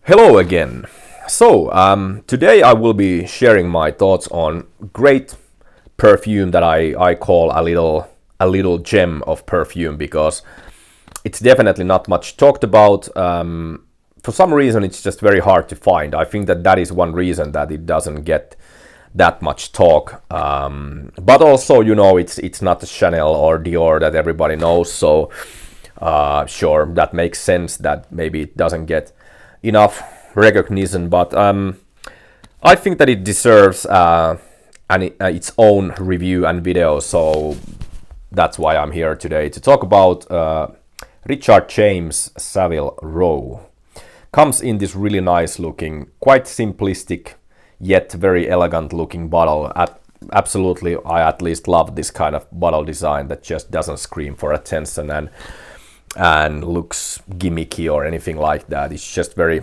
Hello again. Today I will be sharing my thoughts on great perfume that I call a little gem of perfume because it's definitely not much talked about. For some reason, it's just very hard to find. I think that is one reason that it doesn't get that much talk. But also, it's not Chanel or Dior that everybody knows. So sure, that makes sense that maybe it doesn't get enough recognition, but I think that it deserves its own review and video, so that's why I'm here today to talk about Richard James Savile Row. Comes in this really nice looking, quite simplistic yet very elegant looking bottle. Absolutely, I at least love this kind of bottle design that just doesn't scream for attention and looks gimmicky or anything like that. It's just very,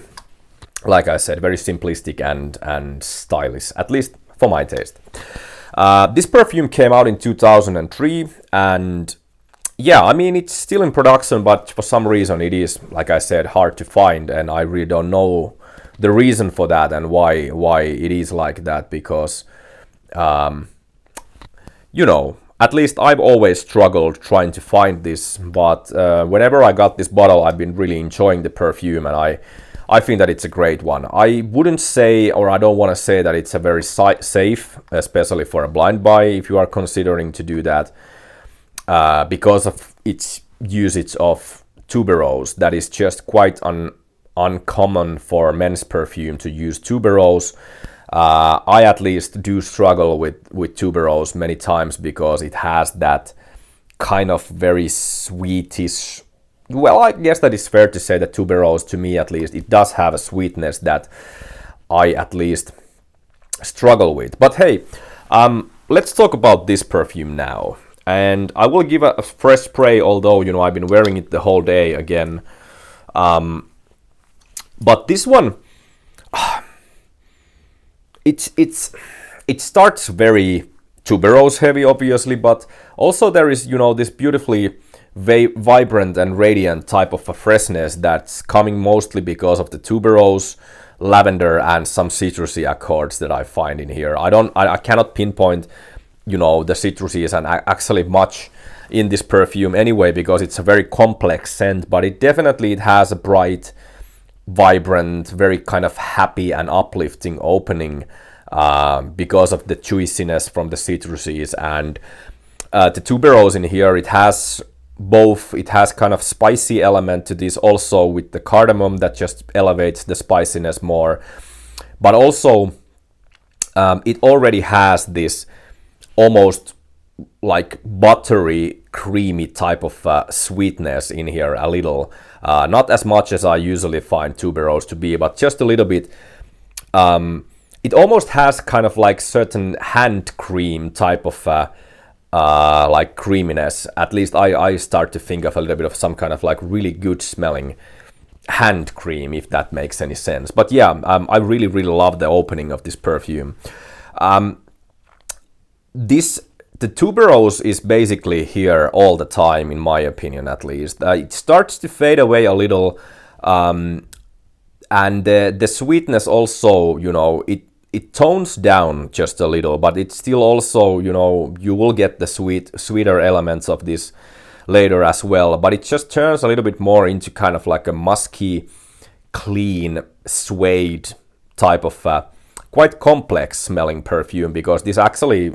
like I said, very simplistic and stylish, at least for my taste. This perfume came out in 2003, and yeah, I mean, it's still in production, but for some reason it is, like I said, hard to find, and I really don't know the reason for that and why it is like that, because at least I've always struggled trying to find this, but whenever I got this bottle, I've been really enjoying the perfume, and I think that it's a great one. I wouldn't say, or I don't want to say that it's a very safe, especially for a blind buy, if you are considering to do that, because of its usage of tuberose. That is just quite uncommon for men's perfume to use tuberose. I at least do struggle with tuberose many times because it has that kind of very sweetish. Well, I guess that it's fair to say that tuberose, to me at least, it does have a sweetness that I at least struggle with. But hey, let's talk about this perfume now. And I will give a fresh spray, although, I've been wearing it the whole day again. But this one, it starts very tuberose heavy, obviously, but also there is, this beautifully vibrant and radiant type of a freshness that's coming mostly because of the tuberose, lavender, and some citrusy accords that I find in here. I cannot pinpoint, the citruses and actually much in this perfume anyway, because it's a very complex scent, but it has a bright, vibrant, very kind of happy and uplifting opening because of the juiciness from the citruses, and the tuberose in here, it has kind of spicy element to this, also with the cardamom that just elevates the spiciness more, but also it already has this almost like buttery, creamy type of sweetness in here a little. Not as much as I usually find tuberose to be, but just a little bit. It almost has kind of like certain hand cream type of like creaminess. At least I start to think of a little bit of some kind of like really good smelling hand cream, if that makes any sense. But yeah, I really, really love the opening of this perfume. The tuberose is basically here all the time, in my opinion, at least. It starts to fade away a little, and the sweetness also, it tones down just a little, but it's still also, you will get the sweeter elements of this later as well. But it just turns a little bit more into kind of like a musky, clean, suede type of quite complex smelling perfume, because this actually,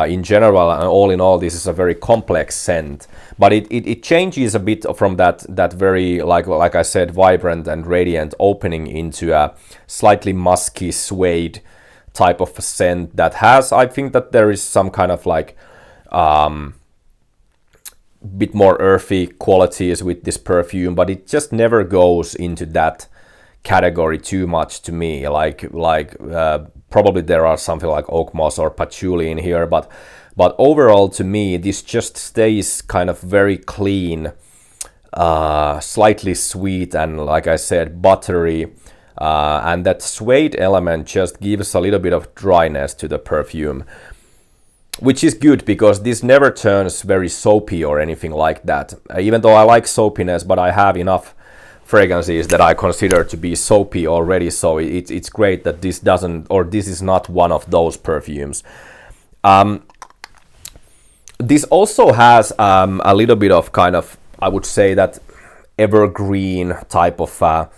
in general and all in all, this is a very complex scent, but it changes a bit from that very, like I said, vibrant and radiant opening into a slightly musky suede type of a scent that has, I think that there is some kind of like bit more earthy qualities with this perfume, but it just never goes into that category too much to me. Probably there are something like oak moss or patchouli in here, but overall to me this just stays kind of very clean, slightly sweet, and like I said, buttery, and that suede element just gives a little bit of dryness to the perfume, which is good because this never turns very soapy or anything like that. Even though I like soapiness, but I have enough fragrances that I consider to be soapy already, so it's great that this doesn't, or this is not one of those perfumes. This also has a little bit of kind of, I would say that evergreen type of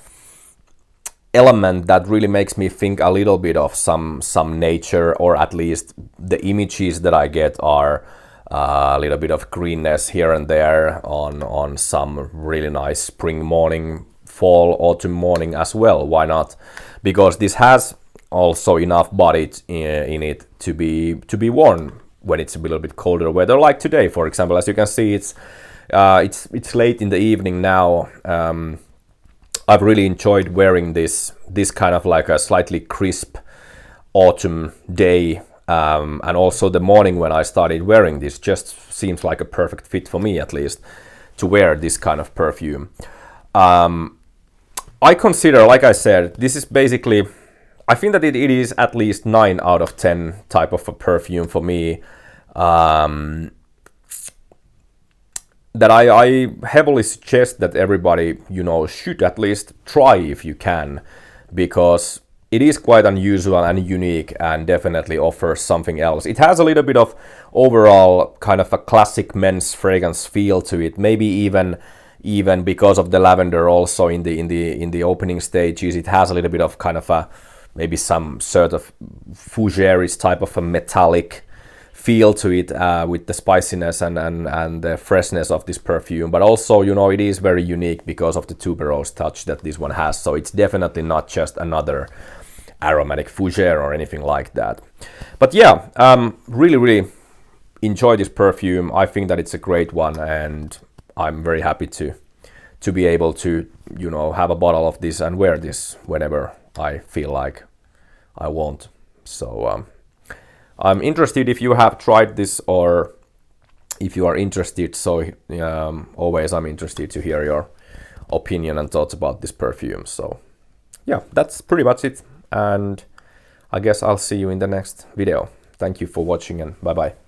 element that really makes me think a little bit of some nature, or at least the images that I get are a little bit of greenness here and there on some really nice spring morning, fall, autumn morning as well. Why not? Because this has also enough body in it to be worn when it's a little bit colder weather, like today, for example. As you can see, it's late in the evening now. I've really enjoyed wearing this kind of like a slightly crisp autumn day, and also the morning when I started wearing this just seems like a perfect fit for me, at least, to wear this kind of perfume. I consider, like I said, this is basically, I think that it is at least 9 out of 10 type of a perfume for me. That I heavily suggest that everybody, should at least try if you can, because it is quite unusual and unique and definitely offers something else. It has a little bit of overall kind of a classic men's fragrance feel to it, maybe even because of the lavender also in the opening stages. It has a little bit of kind of a, maybe some sort of fougere type of a metallic feel to it, with the spiciness and the freshness of this perfume. But also, it is very unique because of the tuberose touch that this one has. So it's definitely not just another aromatic fougere or anything like that. But yeah, really enjoy this perfume. I think that it's a great one, and I'm very happy to be able to, have a bottle of this and wear this whenever I feel like I want. So I'm interested if you have tried this, or if you are interested. So always I'm interested to hear your opinion and thoughts about this perfume. So yeah, that's pretty much it. And I guess I'll see you in the next video. Thank you for watching, and bye bye.